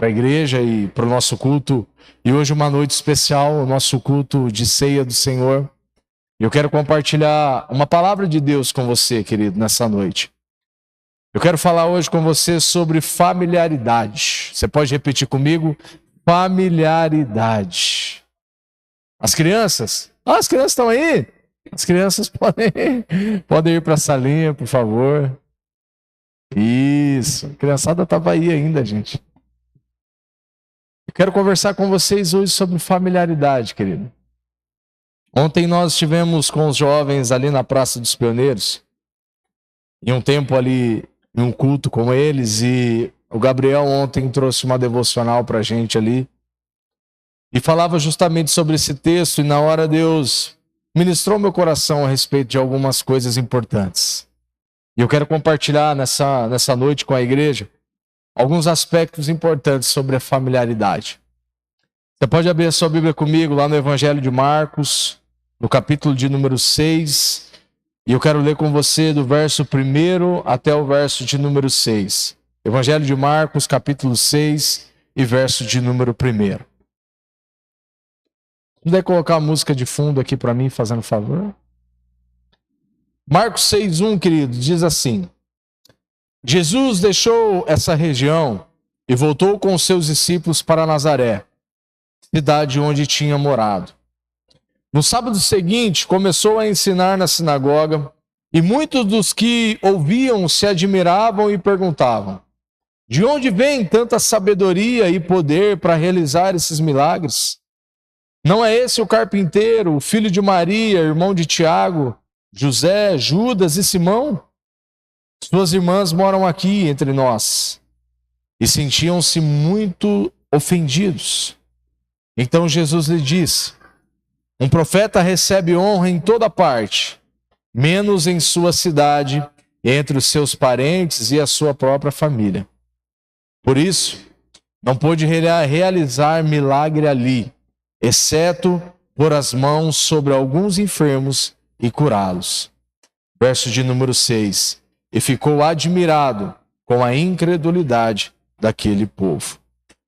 para a igreja e para o nosso culto. E hoje uma noite especial, o nosso culto de ceia do Senhor. Eu quero compartilhar uma palavra de Deus com você, querido, nessa noite. Eu quero falar hoje com você sobre familiaridade. Você pode repetir comigo? Familiaridade. As crianças? As crianças estão aí? As crianças podem ir para a salinha, por favor. Isso. A criançada estava aí ainda, gente. Eu quero conversar com vocês hoje sobre familiaridade, querido. Ontem nós estivemos com os jovens ali na Praça dos Pioneiros, em um tempo ali, em um culto com eles, e o Gabriel ontem trouxe uma devocional para a gente ali, e falava justamente sobre esse texto, e na hora Deus ministrou meu coração a respeito de algumas coisas importantes. E eu quero compartilhar nessa noite com a igreja alguns aspectos importantes sobre a familiaridade. Você pode abrir a sua Bíblia comigo lá no Evangelho de Marcos, no capítulo de número 6, e eu quero ler com você do verso 1 até o verso de número 6. Evangelho de Marcos, capítulo 6 e verso de número 1. Puder colocar a música de fundo aqui para mim, fazendo favor? Marcos 6:1, querido, diz assim: Jesus deixou essa região e voltou com os seus discípulos para Nazaré, cidade onde tinha morado. No sábado seguinte, começou a ensinar na sinagoga, e muitos dos que ouviam se admiravam e perguntavam: de onde vem tanta sabedoria e poder para realizar esses milagres? Não é esse o carpinteiro, o filho de Maria, irmão de Tiago, José, Judas e Simão? Suas irmãs moram aqui entre nós. E sentiam-se muito ofendidos. Então Jesus lhe disse: um profeta recebe honra em toda parte, menos em sua cidade, entre os seus parentes e a sua própria família. Por isso, não pôde realizar milagre ali, exceto pôr as mãos sobre alguns enfermos e curá-los. Verso de número 6. E ficou admirado com a incredulidade daquele povo.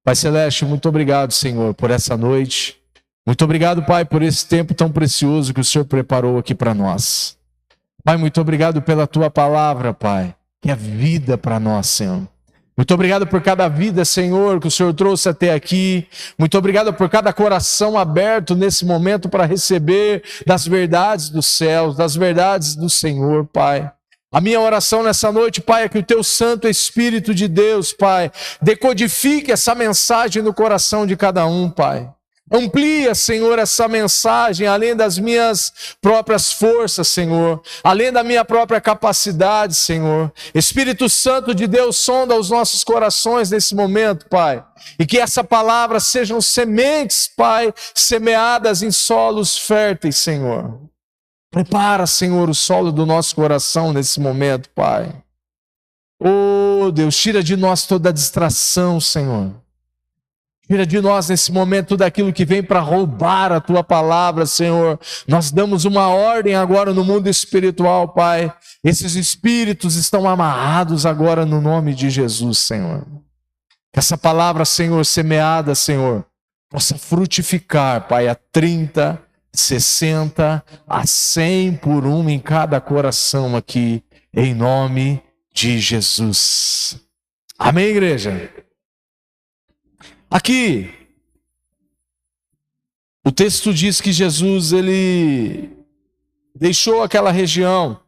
Pai Celeste, muito obrigado, Senhor, por essa noite. Muito obrigado, Pai, por esse tempo tão precioso que o Senhor preparou aqui para nós. Pai, muito obrigado pela Tua palavra, Pai, que é vida para nós, Senhor. Muito obrigado por cada vida, Senhor, que o Senhor trouxe até aqui. Muito obrigado por cada coração aberto nesse momento para receber das verdades dos céus, das verdades do Senhor, Pai. A minha oração nessa noite, Pai, é que o Teu Santo Espírito de Deus, Pai, decodifique essa mensagem no coração de cada um, Pai. Amplia, Senhor, essa mensagem além das minhas próprias forças, Senhor, além da minha própria capacidade, Senhor. Espírito Santo de Deus, sonda os nossos corações nesse momento, Pai, e que essa palavra sejam sementes, Pai, semeadas em solos férteis, Senhor. Prepara, Senhor, o solo do nosso coração nesse momento, Pai. Oh, Deus, tira de nós toda a distração, Senhor. Tira de nós nesse momento tudo aquilo que vem para roubar a Tua palavra, Senhor. Nós damos uma ordem agora no mundo espiritual, Pai. Esses espíritos estão amarrados agora no nome de Jesus, Senhor. Que essa palavra, Senhor, semeada, Senhor, possa frutificar, Pai, a 30, 60, a 100 por um em cada coração aqui, em nome de Jesus. Amém, igreja? Aqui, o texto diz que Jesus, ele deixou aquela região,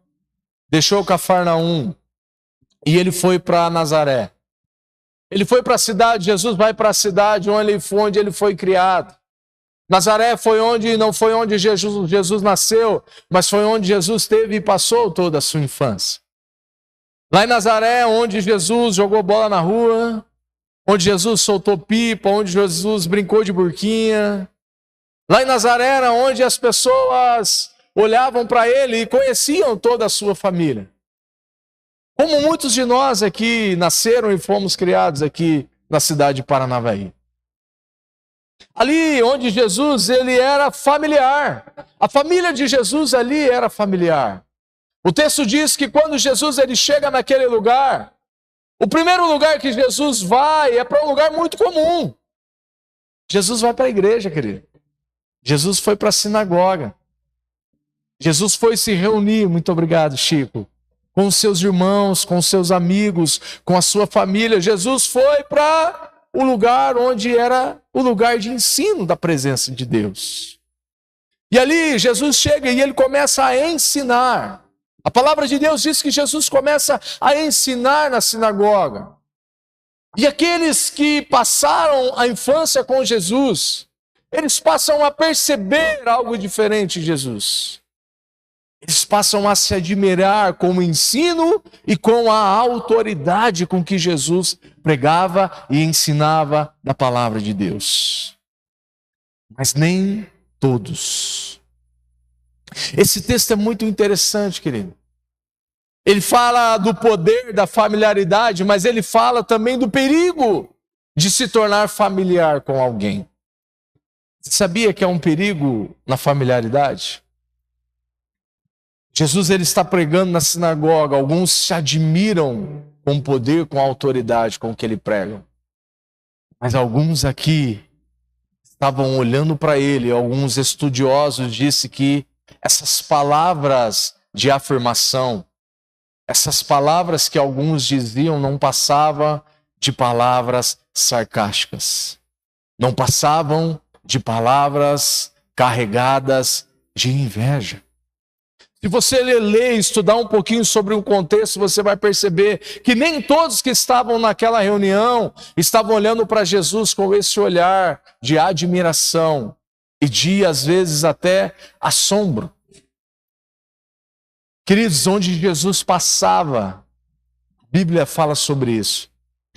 deixou Cafarnaum, e ele foi para Nazaré. Ele foi para a cidade, Jesus vai para a cidade onde ele foi criado. Nazaré não foi onde Jesus nasceu, mas foi onde Jesus teve e passou toda a sua infância. Lá em Nazaré, onde Jesus jogou bola na rua, onde Jesus soltou pipa, onde Jesus brincou de burquinha. Lá em Nazaré era onde as pessoas olhavam para ele e conheciam toda a sua família. Como muitos de nós aqui nasceram e fomos criados aqui na cidade de Paranavaí. Ali onde Jesus, ele era familiar. A família de Jesus ali era familiar. O texto diz que quando Jesus ele chega naquele lugar, O primeiro lugar que Jesus vai é para um lugar muito comum. Jesus vai para a igreja, querido. Jesus foi para a sinagoga. Jesus foi se reunir, muito obrigado, Chico, com os seus irmãos, com os seus amigos, com a sua família. Jesus foi para o lugar onde era o lugar de ensino da presença de Deus. E ali Jesus chega e ele começa a ensinar. A palavra de Deus diz que Jesus começa a ensinar na sinagoga. E aqueles que passaram a infância com Jesus, eles passam a perceber algo diferente em Jesus. Eles passam a se admirar com o ensino e com a autoridade com que Jesus pregava e ensinava da palavra de Deus. Mas nem todos. Esse texto é muito interessante, querido. Ele fala do poder da familiaridade, mas ele fala também do perigo de se tornar familiar com alguém. Você sabia que é um perigo na familiaridade? Jesus ele está pregando na sinagoga, alguns se admiram com o poder, com a autoridade com que ele prega. Mas alguns aqui estavam olhando para ele, alguns estudiosos disseram que essas palavras de afirmação, essas palavras que alguns diziam não passavam de palavras sarcásticas, não passavam de palavras carregadas de inveja. Se você ler e estudar um pouquinho sobre o contexto, você vai perceber que nem todos que estavam naquela reunião estavam olhando para Jesus com esse olhar de admiração e de, às vezes, até assombro. Queridos, onde Jesus passava, a Bíblia fala sobre isso.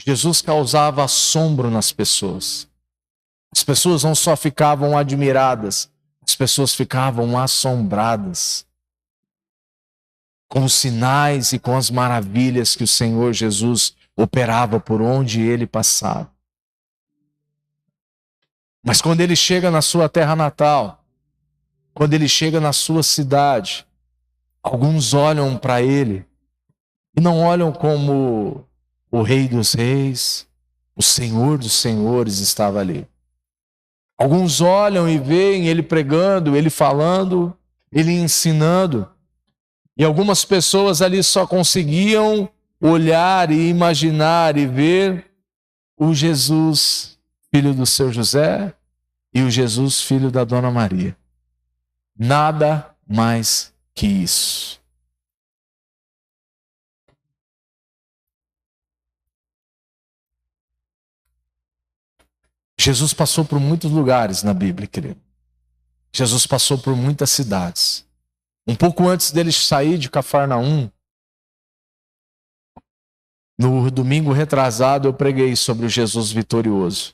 Jesus causava assombro nas pessoas. As pessoas não só ficavam admiradas, as pessoas ficavam assombradas com os sinais e com as maravilhas que o Senhor Jesus operava por onde ele passava. Mas quando ele chega na sua terra natal, quando ele chega na sua cidade, alguns olham para ele e não olham como o Rei dos Reis, o Senhor dos Senhores estava ali. Alguns olham e veem ele pregando, ele falando, ele ensinando. E algumas pessoas ali só conseguiam olhar e imaginar e ver o Jesus, filho do seu José, e o Jesus, filho da Dona Maria. Nada mais que isso. Jesus passou por muitos lugares na Bíblia, querido. Jesus passou por muitas cidades. Um pouco antes dele sair de Cafarnaum, no domingo retrasado eu preguei sobre o Jesus vitorioso.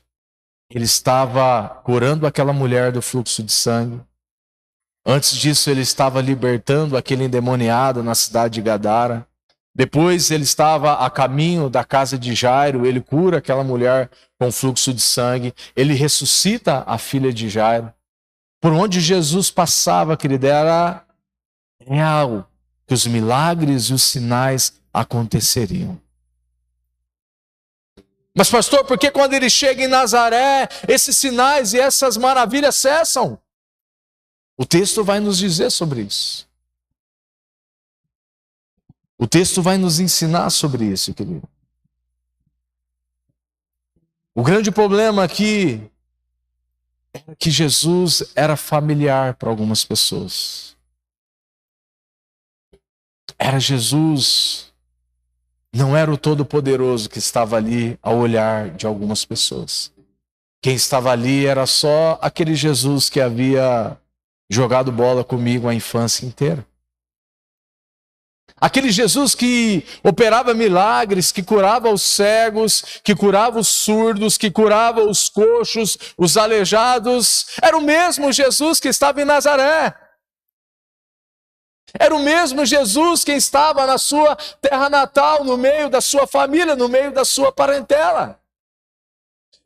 Ele estava curando aquela mulher do fluxo de sangue. Antes disso ele estava libertando aquele endemoniado na cidade de Gadara. Depois ele estava a caminho da casa de Jairo, ele cura aquela mulher com fluxo de sangue. Ele ressuscita a filha de Jairo. Por onde Jesus passava, querido, era real que os milagres e os sinais aconteceriam. Mas pastor, por que quando ele chega em Nazaré, esses sinais e essas maravilhas cessam? O texto vai nos dizer sobre isso. O texto vai nos ensinar sobre isso, querido. O grande problema aqui é que Jesus era familiar para algumas pessoas. Era Jesus, não era o Todo-Poderoso que estava ali ao olhar de algumas pessoas. Quem estava ali era só aquele Jesus que havia jogado bola comigo a infância inteira. Aquele Jesus que operava milagres, que curava os cegos, que curava os surdos, que curava os coxos, os aleijados. Era o mesmo Jesus que estava em Nazaré. Era o mesmo Jesus que estava na sua terra natal, no meio da sua família, no meio da sua parentela.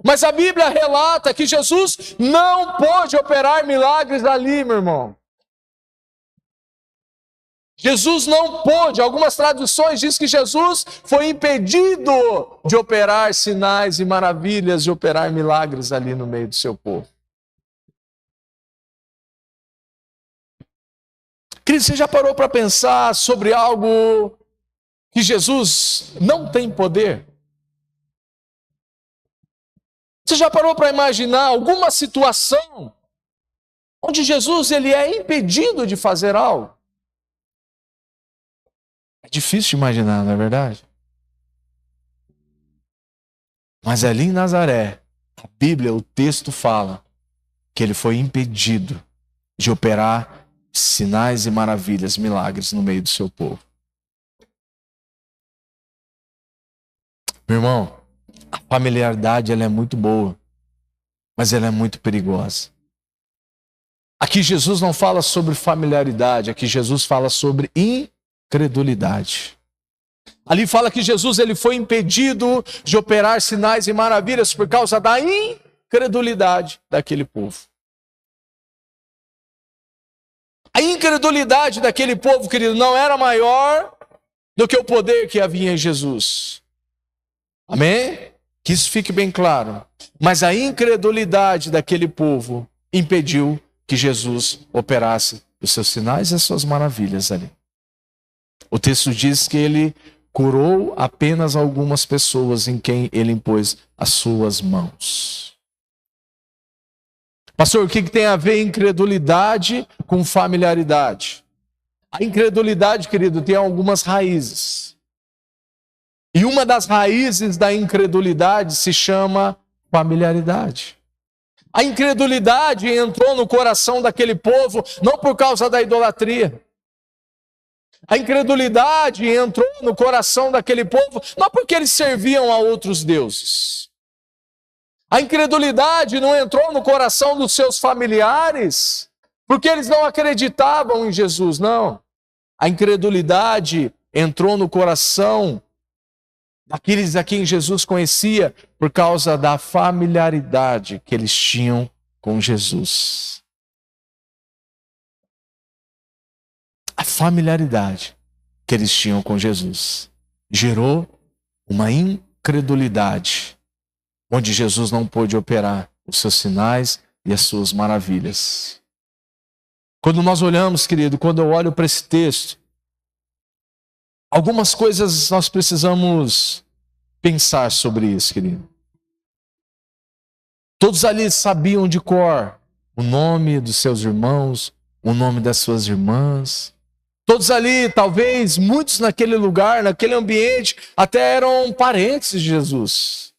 Mas a Bíblia relata que Jesus não pôde operar milagres ali, meu irmão. Jesus não pôde, algumas traduções dizem que Jesus foi impedido de operar sinais e maravilhas, de operar milagres ali no meio do seu povo. Querido, você já parou para pensar sobre algo que Jesus não tem poder? Você já parou para imaginar alguma situação onde Jesus ele é impedido de fazer algo? É difícil de imaginar, não é verdade? Mas ali em Nazaré, a Bíblia, o texto fala que ele foi impedido de operar sinais e maravilhas, milagres no meio do seu povo. Meu irmão, a familiaridade ela é muito boa, mas ela é muito perigosa. Aqui Jesus não fala sobre familiaridade, aqui Jesus fala sobre incredulidade. Ali fala que Jesus ele foi impedido de operar sinais e maravilhas por causa da incredulidade daquele povo. A incredulidade daquele povo, querido, não era maior do que o poder que havia em Jesus. Amém? Que isso fique bem claro. Mas a incredulidade daquele povo impediu que Jesus operasse os seus sinais e as suas maravilhas ali. O texto diz que ele curou apenas algumas pessoas em quem ele impôs as suas mãos. Pastor, o que tem a ver incredulidade com familiaridade? A incredulidade, querido, tem algumas raízes. E uma das raízes da incredulidade se chama familiaridade. A incredulidade entrou no coração daquele povo não por causa da idolatria. A incredulidade entrou no coração daquele povo não porque eles serviam a outros deuses. A incredulidade não entrou no coração dos seus familiares porque eles não acreditavam em Jesus, não. A incredulidade entrou no coração daqueles a quem Jesus conhecia por causa da familiaridade que eles tinham com Jesus. A familiaridade que eles tinham com Jesus gerou uma incredulidade, onde Jesus não pôde operar os seus sinais e as suas maravilhas. Quando nós olhamos, querido, quando eu olho para esse texto, algumas coisas nós precisamos pensar sobre isso, querido. Todos ali sabiam de cor o nome dos seus irmãos, o nome das suas irmãs. Todos ali, talvez, muitos naquele lugar, naquele ambiente, até eram parentes de Jesus.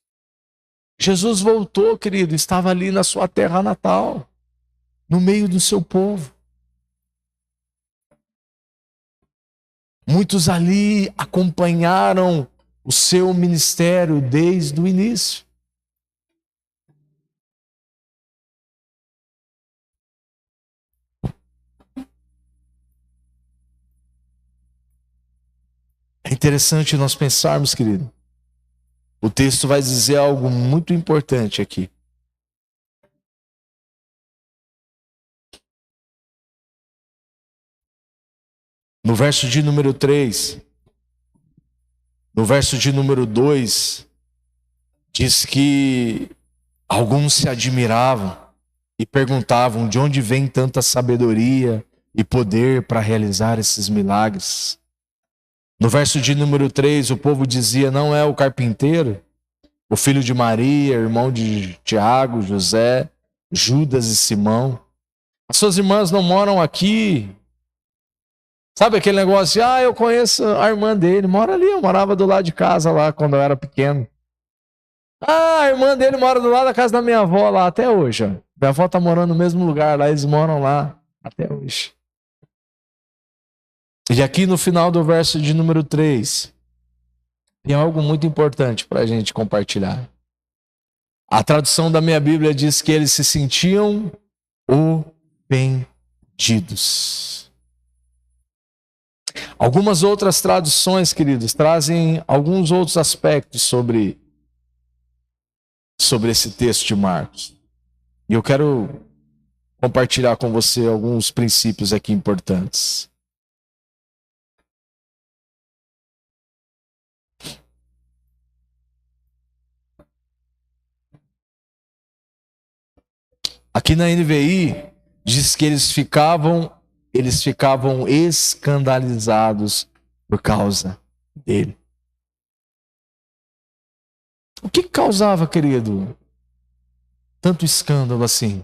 Jesus voltou, querido, estava ali na sua terra natal, no meio do seu povo. Muitos ali acompanharam o seu ministério desde o início. É interessante nós pensarmos, querido. O texto vai dizer algo muito importante aqui. No verso de número 3, no verso de número 2, diz que alguns se admiravam e perguntavam de onde vem tanta sabedoria e poder para realizar esses milagres. No verso de número 3, o povo dizia, não é o carpinteiro, o filho de Maria, irmão de Tiago, José, Judas e Simão? As suas irmãs não moram aqui? Sabe aquele negócio de, eu conheço a irmã dele, mora ali, eu morava do lado de casa lá quando eu era pequeno. A irmã dele mora do lado da casa da minha avó lá até hoje. Ó. Minha avó tá morando no mesmo lugar lá, eles moram lá até hoje. E aqui no final do verso de número 3, tem algo muito importante para a gente compartilhar. A tradução da minha Bíblia diz que eles se sentiam ofendidos. Algumas outras traduções, queridos, trazem alguns outros aspectos sobre esse texto de Marcos. E eu quero compartilhar com você alguns princípios aqui importantes. Aqui na NVI diz que eles ficavam escandalizados por causa dele. O que causava, querido, tanto escândalo assim?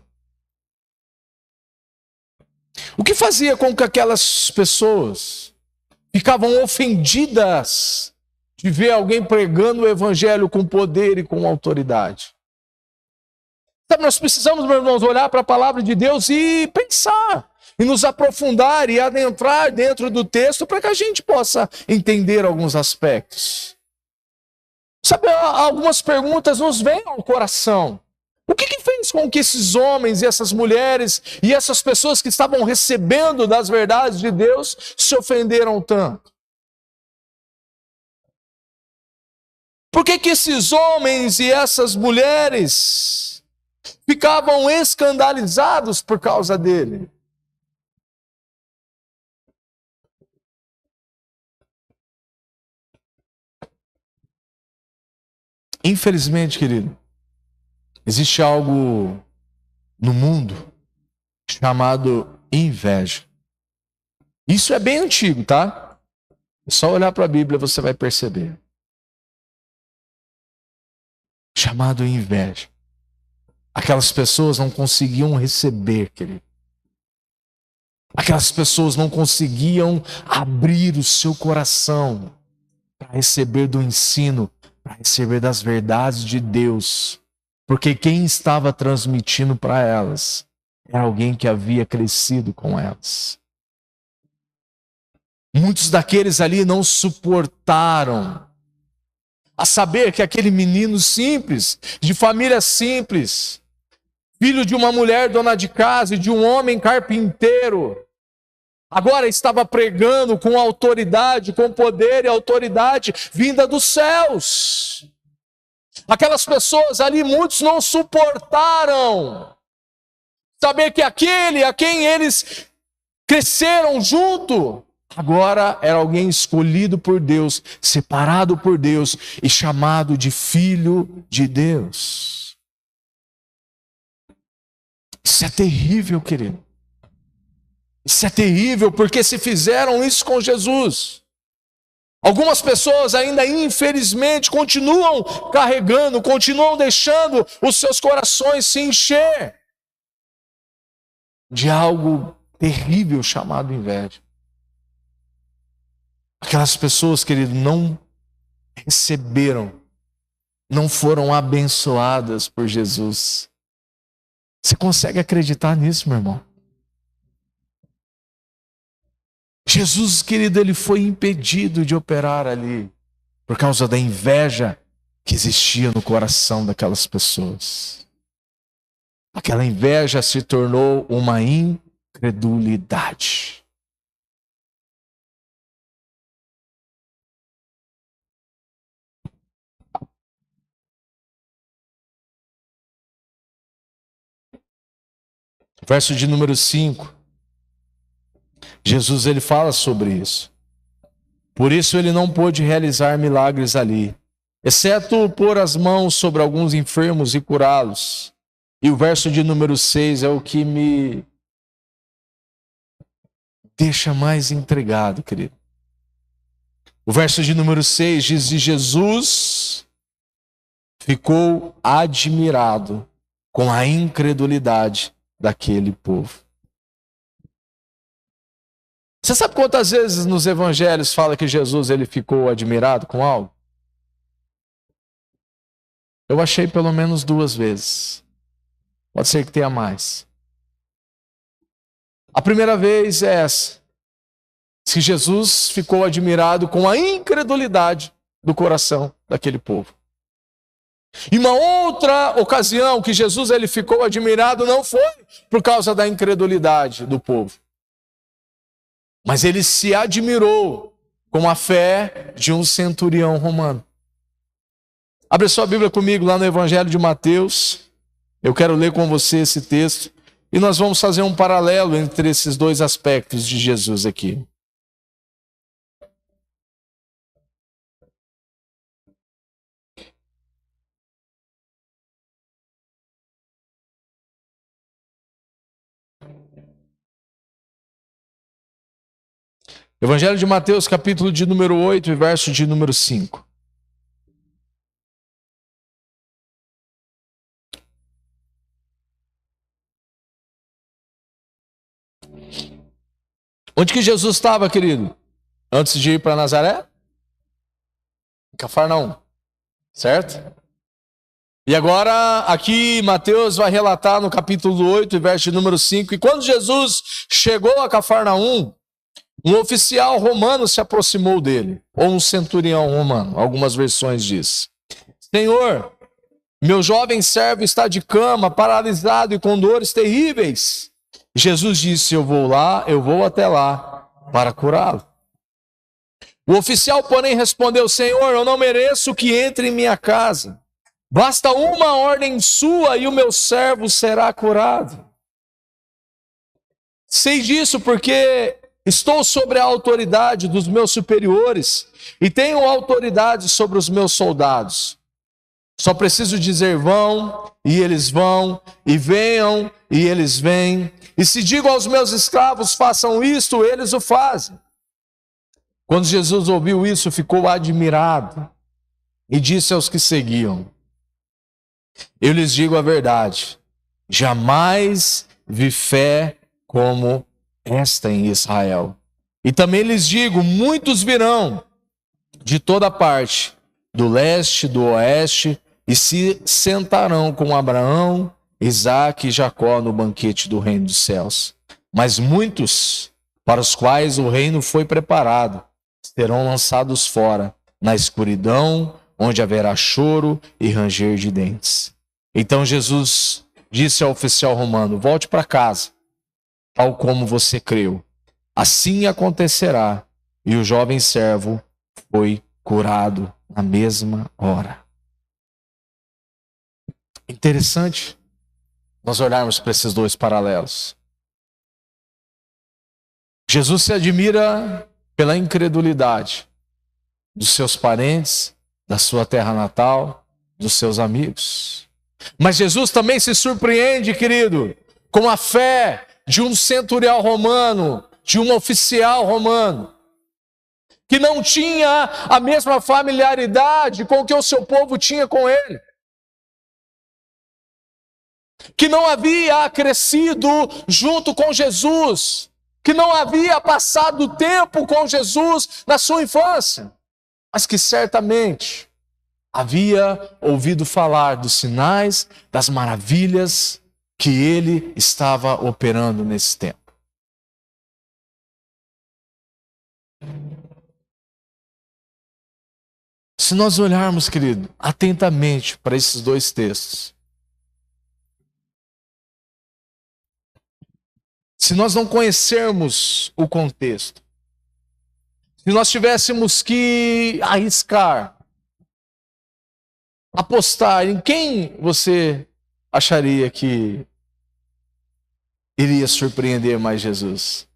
O que fazia com que aquelas pessoas ficavam ofendidas de ver alguém pregando o evangelho com poder e com autoridade? Sabe, nós precisamos, meus irmãos, olhar para a palavra de Deus e pensar, e nos aprofundar e adentrar dentro do texto para que a gente possa entender alguns aspectos. Sabe, algumas perguntas nos vêm ao coração. O que fez com que esses homens e essas mulheres e essas pessoas que estavam recebendo das verdades de Deus se ofenderam tanto? Por que esses homens e essas mulheres ficavam escandalizados por causa dele? Infelizmente, querido, existe algo no mundo chamado inveja. Isso é bem antigo, tá? É só olhar para a Bíblia e você vai perceber. Chamado inveja. Aquelas pessoas não conseguiam receber, querido. Aquelas pessoas não conseguiam abrir o seu coração para receber do ensino, para receber das verdades de Deus. Porque quem estava transmitindo para elas era alguém que havia crescido com elas. Muitos daqueles ali não suportaram a saber que aquele menino simples, de família simples, filho de uma mulher dona de casa e de um homem carpinteiro, agora estava pregando com autoridade, com poder e autoridade vinda dos céus. Aquelas pessoas ali, muitos não suportaram saber que aquele a quem eles cresceram junto, agora era alguém escolhido por Deus, separado por Deus e chamado de filho de Deus. Isso é terrível, querido. Isso é terrível porque se fizeram isso com Jesus. Algumas pessoas ainda, infelizmente, continuam carregando, continuam deixando os seus corações se encher de algo terrível chamado inveja. Aquelas pessoas, querido, não receberam, não foram abençoadas por Jesus. Você consegue acreditar nisso, meu irmão? Jesus, querido, ele foi impedido de operar ali por causa da inveja que existia no coração daquelas pessoas. Aquela inveja se tornou uma incredulidade. Verso de número 5. Jesus ele fala sobre isso. Por isso ele não pôde realizar milagres ali, exceto pôr as mãos sobre alguns enfermos e curá-los. E o verso de número 6 é o que me deixa mais intrigado, querido. O verso de número 6 diz: e Jesus ficou admirado com a incredulidade daquele povo. Você sabe quantas vezes nos evangelhos fala que Jesus ele ficou admirado com algo? Eu achei pelo menos 2 vezes. Pode ser que tenha mais. A primeira vez é essa. Que Jesus ficou admirado com a incredulidade do coração daquele povo. E uma outra ocasião que Jesus ele ficou admirado não foi por causa da incredulidade do povo. Mas ele se admirou com a fé de um centurião romano. Abre sua Bíblia comigo lá no Evangelho de Mateus. Eu quero ler com você esse texto. E nós vamos fazer um paralelo entre esses dois aspectos de Jesus aqui. Evangelho de Mateus, capítulo de número 8 e verso de número 5. Onde que Jesus estava, querido? Antes de ir para Nazaré? Em Cafarnaum, certo? E agora, aqui, Mateus vai relatar no capítulo 8, verso de número 5, e quando Jesus chegou a Cafarnaum, um oficial romano se aproximou dele, ou um centurião romano, algumas versões diz. Senhor, meu jovem servo está de cama, paralisado e com dores terríveis. Jesus disse, eu vou até lá para curá-lo. O oficial, porém, respondeu, Senhor, eu não mereço que entre em minha casa. Basta uma ordem sua e o meu servo será curado. Sei disso porque estou sobre a autoridade dos meus superiores e tenho autoridade sobre os meus soldados. Só preciso dizer vão, e eles vão, e venham, e eles vêm. E se digo aos meus escravos, façam isto, eles o fazem. Quando Jesus ouviu isso, ficou admirado e disse aos que seguiam, eu lhes digo a verdade, jamais vi fé como esta em Israel. E também lhes digo, muitos virão de toda parte, do leste, do oeste, e se sentarão com Abraão, Isaque e Jacó no banquete do reino dos céus. Mas muitos, para os quais o reino foi preparado, serão lançados fora, na escuridão, onde haverá choro e ranger de dentes. Então Jesus disse ao oficial romano, volte para casa, tal como você creu. Assim acontecerá. E o jovem servo foi curado na mesma hora. Interessante nós olharmos para esses dois paralelos. Jesus se admira pela incredulidade dos seus parentes, da sua terra natal, dos seus amigos. Mas Jesus também se surpreende, querido, com a fé de um centurião romano, de um oficial romano, que não tinha a mesma familiaridade com que o seu povo tinha com ele, que não havia crescido junto com Jesus, que não havia passado tempo com Jesus na sua infância, mas que certamente havia ouvido falar dos sinais, das maravilhas que ele estava operando nesse tempo. Se nós olharmos, querido, atentamente para esses dois textos, se nós não conhecermos o contexto, se nós tivéssemos que arriscar, apostar em quem você acharia que iria surpreender mais Jesus?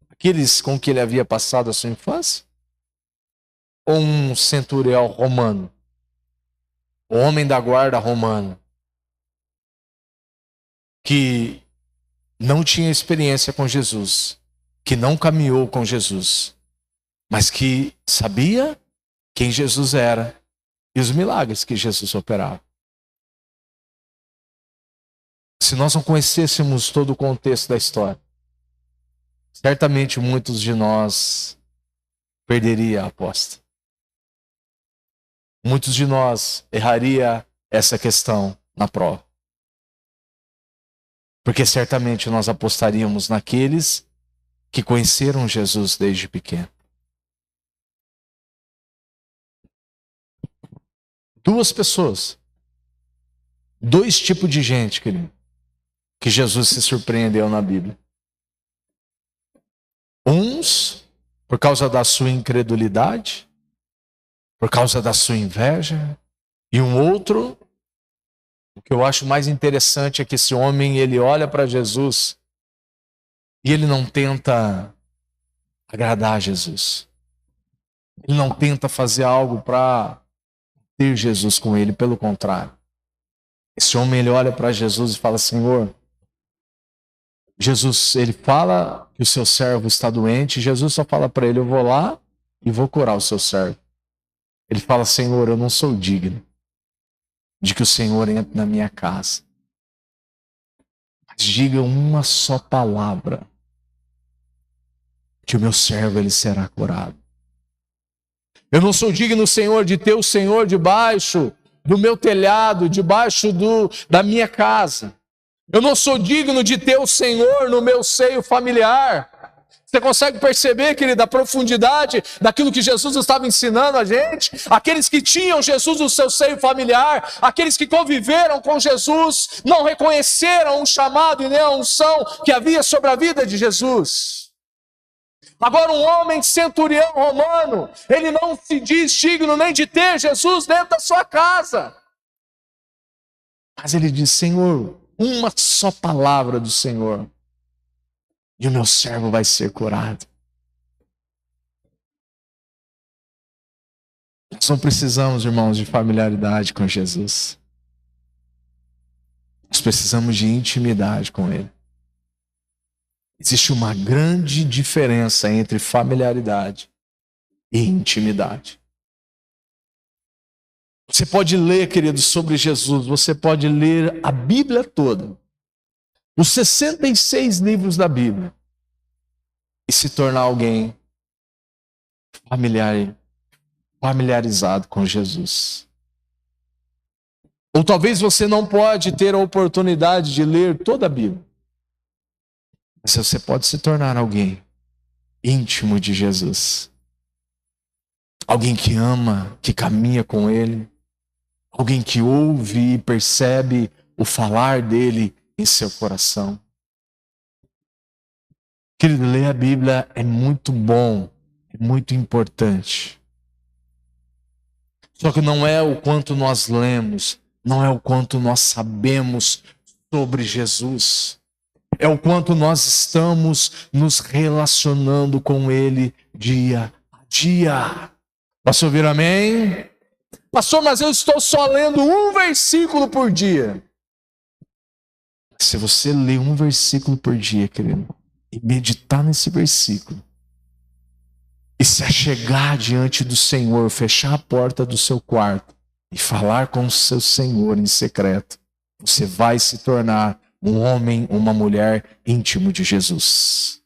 Aqueles com que ele havia passado a sua infância? Ou um centurião romano? O homem da guarda romano? Que não tinha experiência com Jesus, que não caminhou com Jesus, mas que sabia quem Jesus era e os milagres que Jesus operava. Se nós não conhecêssemos todo o contexto da história, certamente muitos de nós perderia a aposta. Muitos de nós erraria essa questão na prova. Porque certamente nós apostaríamos naqueles que conheceram Jesus desde pequeno. Duas pessoas, dois tipos de gente, querido, que Jesus se surpreendeu na Bíblia. Uns, por causa da sua incredulidade, por causa da sua inveja, e um outro, o que eu acho mais interessante é que esse homem, ele olha para Jesus e ele não tenta agradar a Jesus. Ele não tenta fazer algo para ter Jesus com ele, pelo contrário. Esse homem, ele olha para Jesus e fala, Senhor, Jesus, ele fala que o seu servo está doente, Jesus só fala para ele, eu vou lá e vou curar o seu servo. Ele fala, Senhor, eu não sou digno de que o Senhor entre na minha casa. Mas diga uma só palavra, que o meu servo ele será curado. Eu não sou digno, Senhor, de ter o Senhor debaixo do meu telhado, debaixo da minha casa. Eu não sou digno de ter o Senhor no meu seio familiar. Você consegue perceber, querido, a profundidade daquilo que Jesus estava ensinando a gente? Aqueles que tinham Jesus no seu seio familiar, aqueles que conviveram com Jesus, não reconheceram o chamado e nem a unção que havia sobre a vida de Jesus. Agora um homem centurião romano, ele não se diz digno nem de ter Jesus dentro da sua casa. Mas ele diz, Senhor, uma só palavra do Senhor, e o meu servo vai ser curado. Nós não precisamos, irmãos, de familiaridade com Jesus. Nós precisamos de intimidade com Ele. Existe uma grande diferença entre familiaridade e intimidade. Você pode ler, querido, sobre Jesus, você pode ler a Bíblia toda, os 66 livros da Bíblia, e se tornar alguém familiarizado com Jesus. Ou talvez você não pode ter a oportunidade de ler toda a Bíblia, mas você pode se tornar alguém íntimo de Jesus. Alguém que ama, que caminha com Ele. Alguém que ouve e percebe o falar dele em seu coração. Querido, ler a Bíblia é muito bom, é muito importante. Só que não é o quanto nós lemos, não é o quanto nós sabemos sobre Jesus. É o quanto nós estamos nos relacionando com Ele dia a dia. Posso ouvir amém? Pastor, mas eu estou só lendo um versículo por dia. Se você ler um versículo por dia, querido, e meditar nesse versículo, e se achegar diante do Senhor, fechar a porta do seu quarto e falar com o seu Senhor em secreto, você vai se tornar um homem, uma mulher íntimo de Jesus.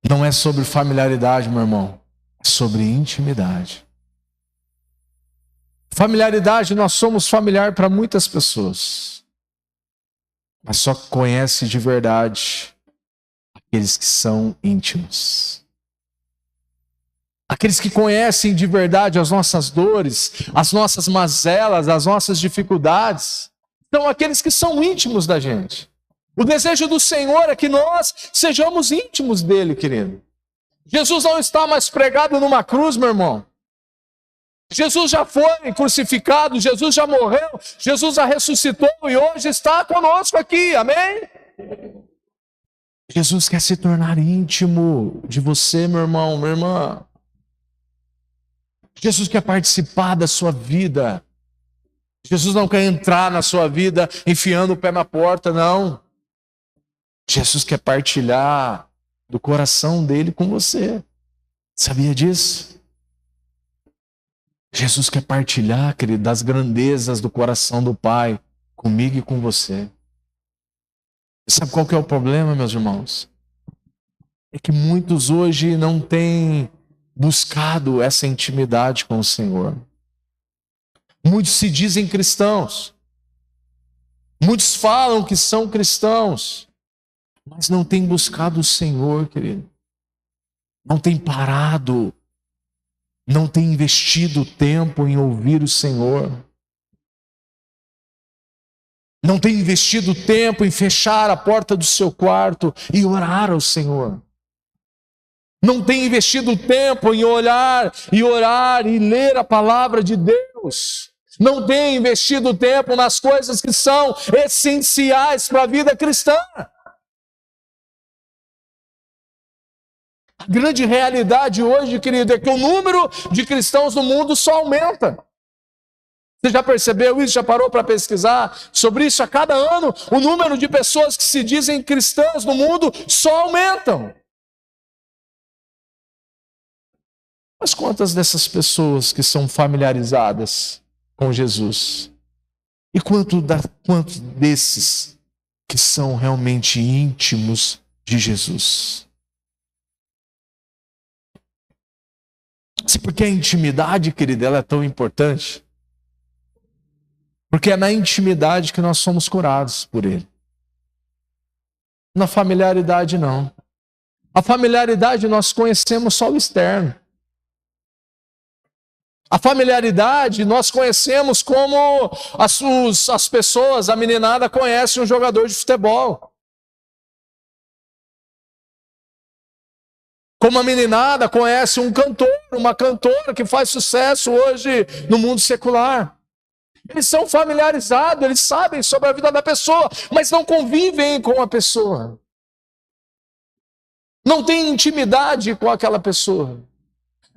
Não é sobre familiaridade, meu irmão. É sobre intimidade. Familiaridade, nós somos familiar para muitas pessoas. Mas só conhece de verdade aqueles que são íntimos. Aqueles que conhecem de verdade as nossas dores, as nossas mazelas, as nossas dificuldades, são aqueles que são íntimos da gente. O desejo do Senhor é que nós sejamos íntimos dele, querido. Jesus não está mais pregado numa cruz, meu irmão. Jesus já foi crucificado, Jesus já morreu, Jesus já ressuscitou e hoje está conosco aqui, amém? Jesus quer se tornar íntimo de você, meu irmão, minha irmã. Jesus quer participar da sua vida. Jesus não quer entrar na sua vida enfiando o pé na porta, não. Jesus quer partilhar do coração dele com você. Sabia disso? Jesus quer partilhar, querido, das grandezas do coração do Pai comigo e com você. E sabe qual que é o problema, meus irmãos? É que muitos hoje não têm buscado essa intimidade com o Senhor. Muitos se dizem cristãos. Muitos falam que são cristãos, mas não têm buscado o Senhor, querido. Não têm parado. Não têm investido tempo em ouvir o Senhor. Não têm investido tempo em fechar a porta do seu quarto e orar ao Senhor. Não têm investido tempo em olhar e orar e ler a palavra de Deus. Não têm investido tempo nas coisas que são essenciais para a vida cristã. A grande realidade hoje, querido, é que o número de cristãos no mundo só aumenta. Você já percebeu isso? Já parou para pesquisar sobre isso? A cada ano, o número de pessoas que se dizem cristãs no mundo só aumentam. Mas quantas dessas pessoas que são familiarizadas com Jesus? E quantos desses que são realmente íntimos de Jesus? Sabe por que a intimidade, querida, ela é tão importante? Porque é na intimidade que nós somos curados por Ele. Na familiaridade, não. A familiaridade nós conhecemos só o externo. A familiaridade nós conhecemos como as pessoas, a meninada conhece um jogador de futebol. Como a meninada conhece um cantor, uma cantora que faz sucesso hoje no mundo secular. Eles são familiarizados, eles sabem sobre a vida da pessoa, mas não convivem com a pessoa. Não têm intimidade com aquela pessoa.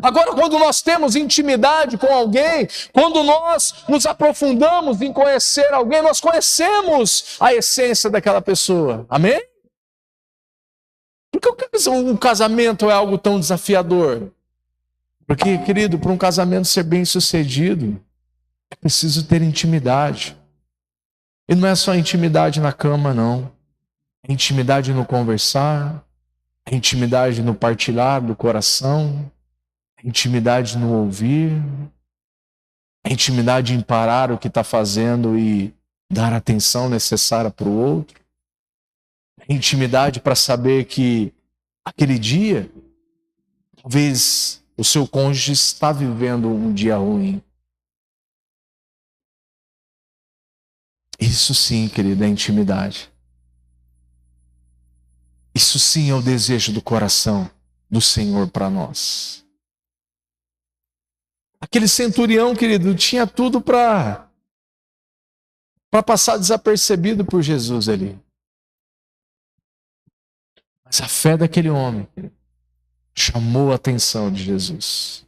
Agora, quando nós temos intimidade com alguém, quando nós nos aprofundamos em conhecer alguém, nós conhecemos a essência daquela pessoa. Amém? Por que o casamento é algo tão desafiador? Porque, querido, para um casamento ser bem sucedido, é preciso ter intimidade. E não é só intimidade na cama, não. É intimidade no conversar, é intimidade no partilhar do coração, é intimidade no ouvir, é intimidade em parar o que está fazendo e dar a atenção necessária para o outro. É intimidade para saber que aquele dia, talvez o seu cônjuge está vivendo um dia ruim. Isso sim, querida, é intimidade. Isso sim é o desejo do coração do Senhor para nós. Aquele centurião, querido, tinha tudo para passar desapercebido por Jesus ali. Mas a fé daquele homem chamou a atenção de Jesus.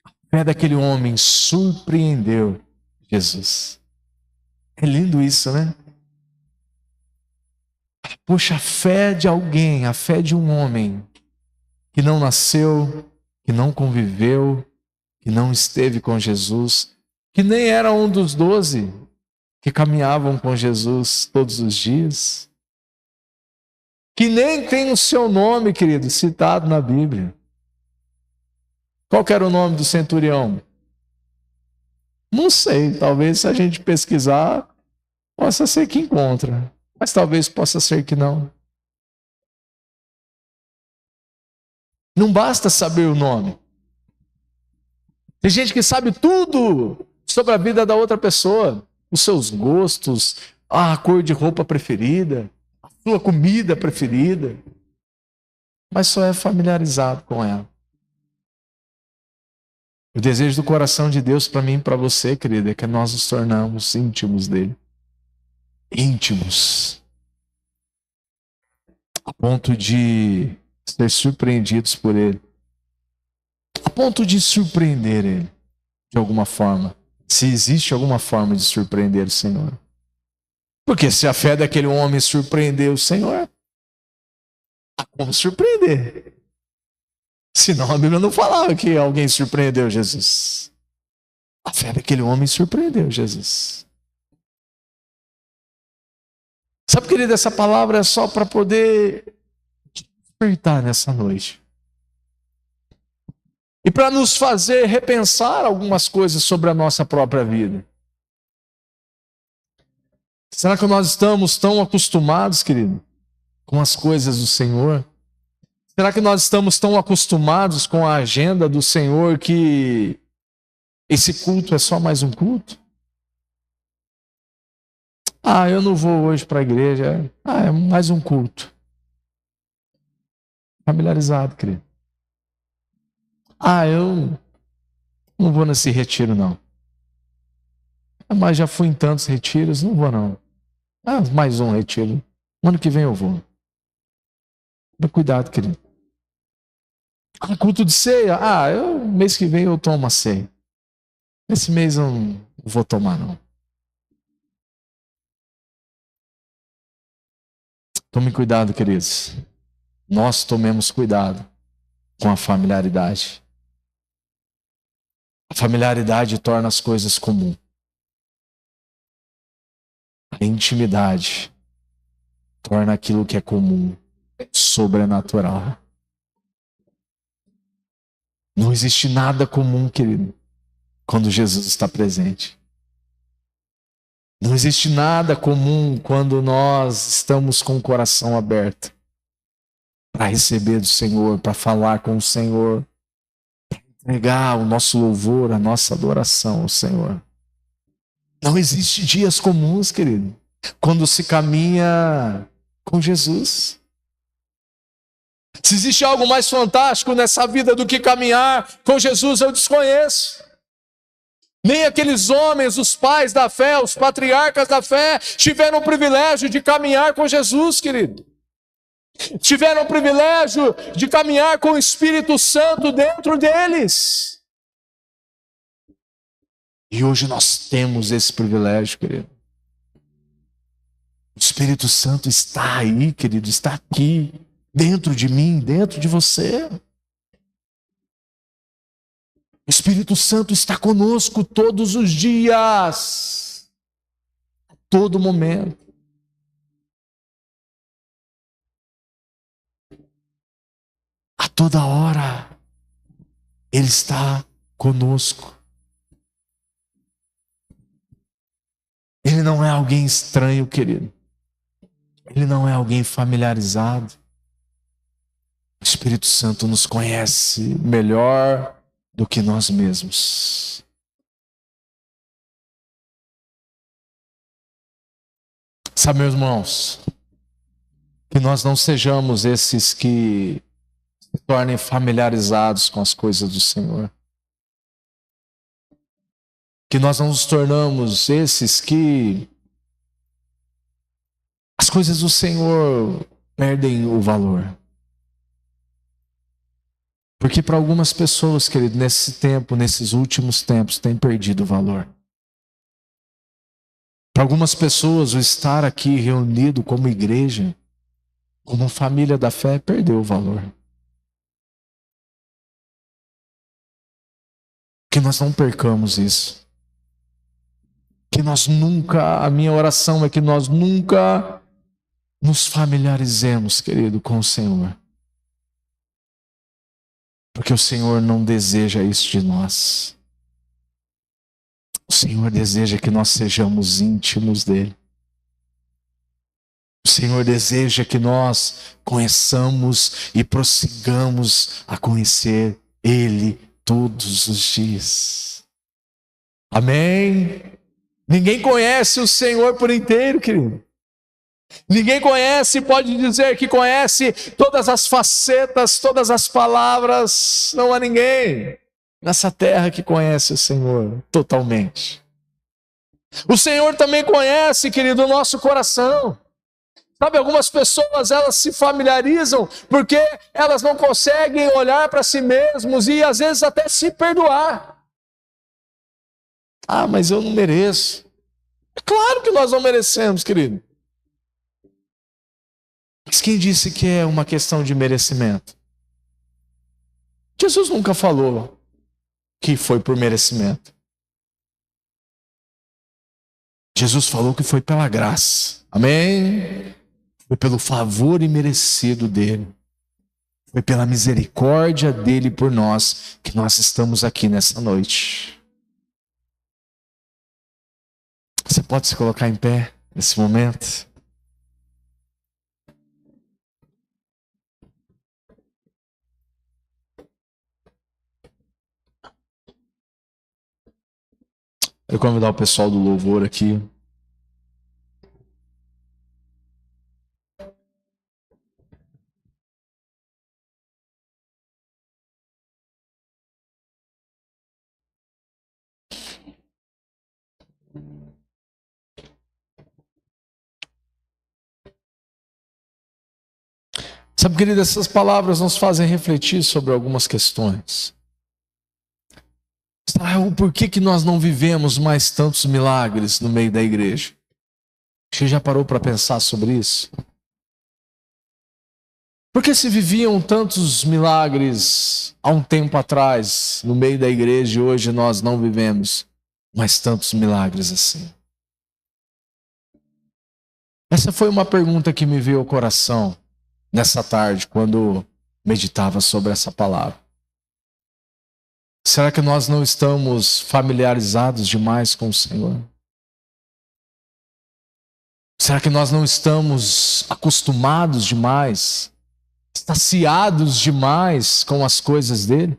A fé daquele homem surpreendeu Jesus. É lindo isso, né? Poxa, a fé de alguém, a fé de um homem que não nasceu, que não conviveu, que não esteve com Jesus, que nem era um dos 12 que caminhavam com Jesus todos os dias, que nem tem o seu nome, querido, citado na Bíblia. Qual que era o nome do centurião? Não sei, talvez se a gente pesquisar, possa ser que encontra, mas talvez possa ser que não. Não basta saber o nome. Tem gente que sabe tudo sobre a vida da outra pessoa, os seus gostos, a cor de roupa preferida, a sua comida preferida, mas só é familiarizado com ela. O desejo do coração de Deus para mim e para você, querida, é que nós nos tornamos íntimos dele. Íntimos. A ponto de ser surpreendidos por ele. A ponto de surpreender ele, de alguma forma. Se existe alguma forma de surpreender o Senhor. Porque se a fé daquele homem surpreendeu o Senhor, há como surpreender. Senão a Bíblia não falava que alguém surpreendeu Jesus. A fé daquele homem surpreendeu Jesus. Sabe, querido, essa palavra é só para poder despertar nessa noite. E para nos fazer repensar algumas coisas sobre a nossa própria vida. Será que nós estamos tão acostumados, querido, com as coisas do Senhor? Será que nós estamos tão acostumados com a agenda do Senhor que esse culto é só mais um culto? Ah, eu não vou hoje para a igreja. Ah, é mais um culto. Familiarizado, querido. Ah, eu não vou nesse retiro, não. Mas já fui em tantos retiros, não vou, não. Ah, mais um retiro. Ano que vem eu vou. Mas cuidado, querido. Culto de ceia? Ah, mês que vem eu tomo uma ceia. Esse mês eu não vou tomar, não. Tome cuidado, queridos. Nós tomemos cuidado com a familiaridade. A familiaridade torna as coisas comuns. A intimidade torna aquilo que é comum sobrenatural. Não existe nada comum, querido, quando Jesus está presente. Não existe nada comum quando nós estamos com o coração aberto para receber do Senhor, para falar com o Senhor, para entregar o nosso louvor, a nossa adoração ao Senhor. Não existe dias comuns, querido, quando se caminha com Jesus. Se existe algo mais fantástico nessa vida do que caminhar com Jesus, eu desconheço. Nem aqueles homens, os pais da fé, os patriarcas da fé, tiveram o privilégio de caminhar com Jesus, querido. Tiveram o privilégio de caminhar com o Espírito Santo dentro deles. E hoje nós temos esse privilégio, querido. O Espírito Santo está aí, querido, está aqui, dentro de mim, dentro de você. O Espírito Santo está conosco todos os dias, a todo momento. A toda hora, Ele está conosco. Ele não é alguém estranho, querido. Ele não é alguém familiarizado. O Espírito Santo nos conhece melhor do que nós mesmos. Sabe, meus irmãos, que nós não sejamos esses que se tornem familiarizados com as coisas do Senhor. Que nós não nos tornamos esses que as coisas do Senhor perdem o valor. Porque para algumas pessoas, querido, nesse tempo, nesses últimos tempos, tem perdido o valor. Para algumas pessoas, o estar aqui reunido como igreja, como família da fé, perdeu o valor. Que nós não percamos isso. Que nós nunca, a minha oração é que nós nunca nos familiarizemos, querido, com o Senhor. Porque o Senhor não deseja isso de nós. O Senhor deseja que nós sejamos íntimos dEle. O Senhor deseja que nós conheçamos e prossigamos a conhecer Ele todos os dias. Amém? Ninguém conhece o Senhor por inteiro, querido. Ninguém conhece, pode dizer que conhece todas as facetas, todas as palavras. Não há ninguém nessa terra que conhece o Senhor totalmente. O Senhor também conhece, querido, o nosso coração. Sabe, algumas pessoas, elas se familiarizam porque elas não conseguem olhar para si mesmos e às vezes até se perdoar. Ah, mas eu não mereço. É claro que nós não merecemos, querido. Mas quem disse que é uma questão de merecimento? Jesus nunca falou que foi por merecimento. Jesus falou que foi pela graça. Amém? Foi pelo favor imerecido dele. Foi pela misericórdia dele por nós que nós estamos aqui nessa noite. Você pode se colocar em pé nesse momento? Eu vou convidar o pessoal do louvor aqui. Sabe, querido, essas palavras nos fazem refletir sobre algumas questões. Por que nós não vivemos mais tantos milagres no meio da igreja? Você já parou para pensar sobre isso? Porque se viviam tantos milagres há um tempo atrás, no meio da igreja, e hoje nós não vivemos mais tantos milagres assim? Essa foi uma pergunta que me veio ao coração nessa tarde, quando meditava sobre essa palavra. Será que nós não estamos familiarizados demais com o Senhor? Será que nós não estamos acostumados demais, saciados demais com as coisas dele?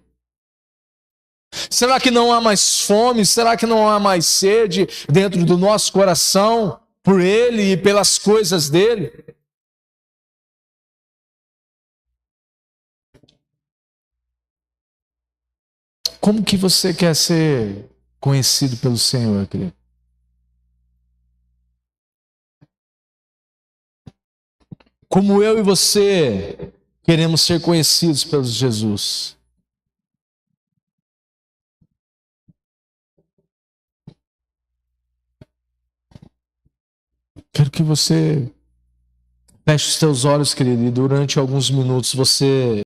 Será que não há mais fome? Será que não há mais sede dentro do nosso coração por ele e pelas coisas dele? Como que você quer ser conhecido pelo Senhor, querido? Como eu e você queremos ser conhecidos pelo Jesus? Quero que você feche os teus olhos, querido, e durante alguns minutos você